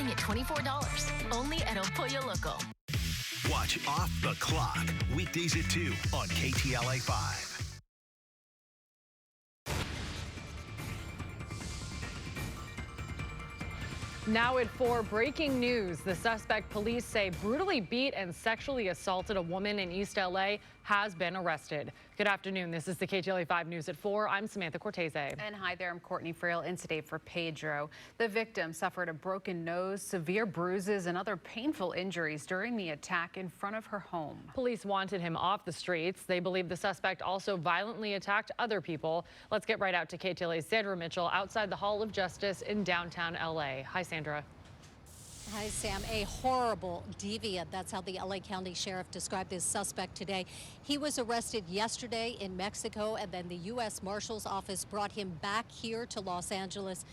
starting at $24. Only at El Pollo Loco. Watch Off the Clock, weekdays at 2 on KTLA 5. Now at 4, breaking news. The suspect police say brutally beat and sexually assaulted a woman in East LA has been arrested. Good afternoon. This is the KTLA 5 News at 4. I'm Samantha Cortese. And hi there, I'm Courtney Frail in today for Pedro. The victim suffered a broken nose, severe bruises, and other painful injuries during the attack in front of her home. Police wanted him off the streets. They believe the suspect also violently attacked other people. Let's get right out to KTLA's Sandra Mitchell outside the Hall of Justice in downtown LA. Hi, Sandra. Hi, Sam. A horrible deviant. That's how the LA County Sheriff described this suspect today. He was arrested yesterday in Mexico, and then the U.S. Marshal's Office brought him back here to Los Angeles,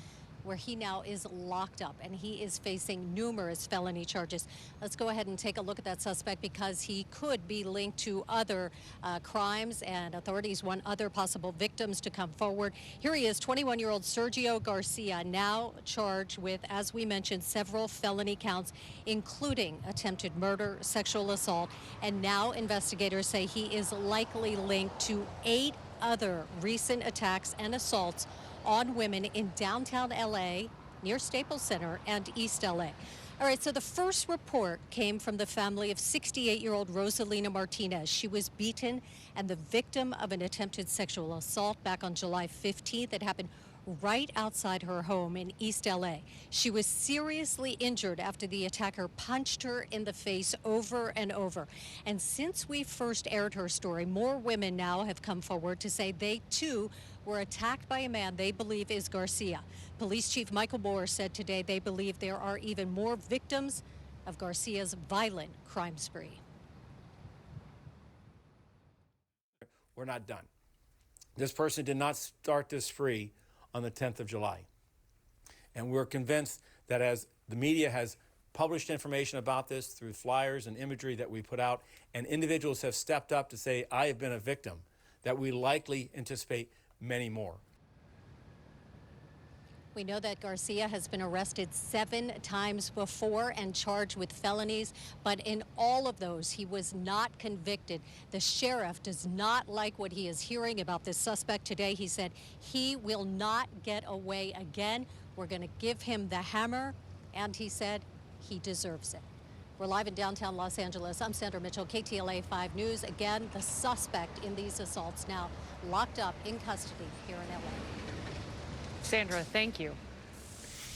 where he now is locked up, and he is facing numerous felony charges. Let's go ahead and take a look at that suspect because he could be linked to other crimes, and authorities want other possible victims to come forward. Here he is, 21-year-old Sergio Garcia, now charged with, as we mentioned, several felony counts, including attempted murder, sexual assault, and now investigators say he is likely linked to 8 other recent attacks and assaults on women in downtown LA, near Staples Center, and East LA. All right, so the first report came from the family of 68-year-old Rosalina Martinez. She was beaten and the victim of an attempted sexual assault back on July 15th. It happened right outside her home in East LA. She was seriously injured after the attacker punched her in the face over and over. And since we first aired her story, more women now have come forward to say they too were attacked by a man they believe is Garcia. Police Chief Michael Moore said today they believe there are even more victims of Garcia's violent crime spree. We're not done. This person did not start this spree on the 10th of July. And we're convinced that as the media has published information about this through flyers and imagery that we put out, and individuals have stepped up to say, I have been a victim, that we likely anticipate many more. We know that Garcia has been arrested 7 times before and charged with felonies, but in all of those, he was not convicted. The sheriff does not like what he is hearing about this suspect today. He said he will not get away again. We're going to give him the hammer, and he said he deserves it. We're live in downtown Los Angeles. I'm Sandra Mitchell, KTLA 5 News. Again, the suspect in these assaults now locked up in custody here in LA. Sandra, thank you.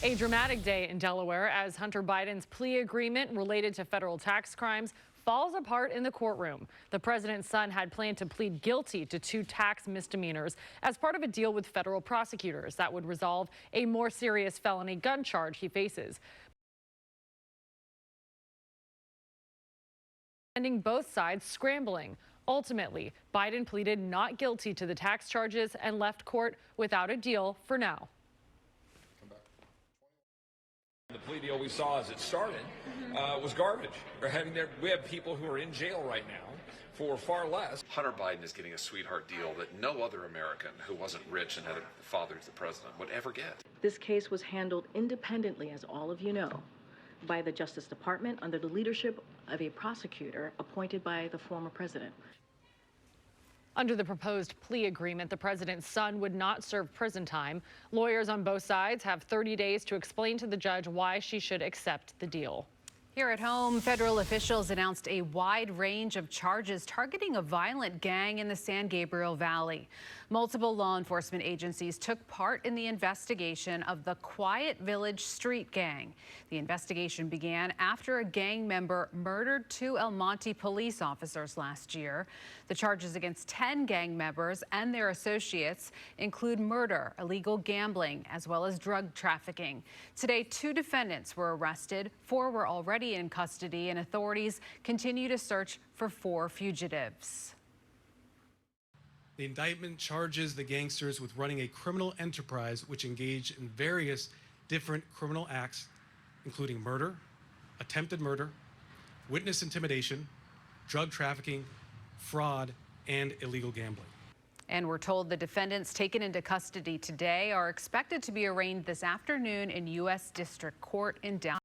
A dramatic day in Delaware as Hunter Biden's plea agreement related to federal tax crimes falls apart in the courtroom. The president's son had planned to plead guilty to 2 tax misdemeanors as part of a deal with federal prosecutors that would resolve a more serious felony gun charge he faces. Sending both sides scrambling. Ultimately, Biden pleaded not guilty to the tax charges and left court without a deal for now. The plea deal we saw as it started was garbage. We have people who are in jail right now for far less. Hunter Biden is getting a sweetheart deal that no other American who wasn't rich and had a father as the president would ever get. This case was handled independently, as all of you know, by the Justice Department under the leadership of a prosecutor appointed by the former president. Under the proposed plea agreement, the president's son would not serve prison time. Lawyers on both sides have 30 days to explain to the judge why she should accept the deal. Here at home, federal officials announced a wide range of charges targeting a violent gang in the San Gabriel Valley. Multiple law enforcement agencies took part in the investigation of the Quiet Village Street Gang. The investigation began after a gang member murdered 2 El Monte police officers last year. The charges against 10 gang members and their associates include murder, illegal gambling, as well as drug trafficking. Today, 2 defendants were arrested. 4 were already in custody, and authorities continue to search for 4 fugitives. The indictment charges the gangsters with running a criminal enterprise which engaged in various different criminal acts, including murder, attempted murder, witness intimidation, drug trafficking, fraud, and illegal gambling. And we're told the defendants taken into custody today are expected to be arraigned this afternoon in U.S. District Court in downtown.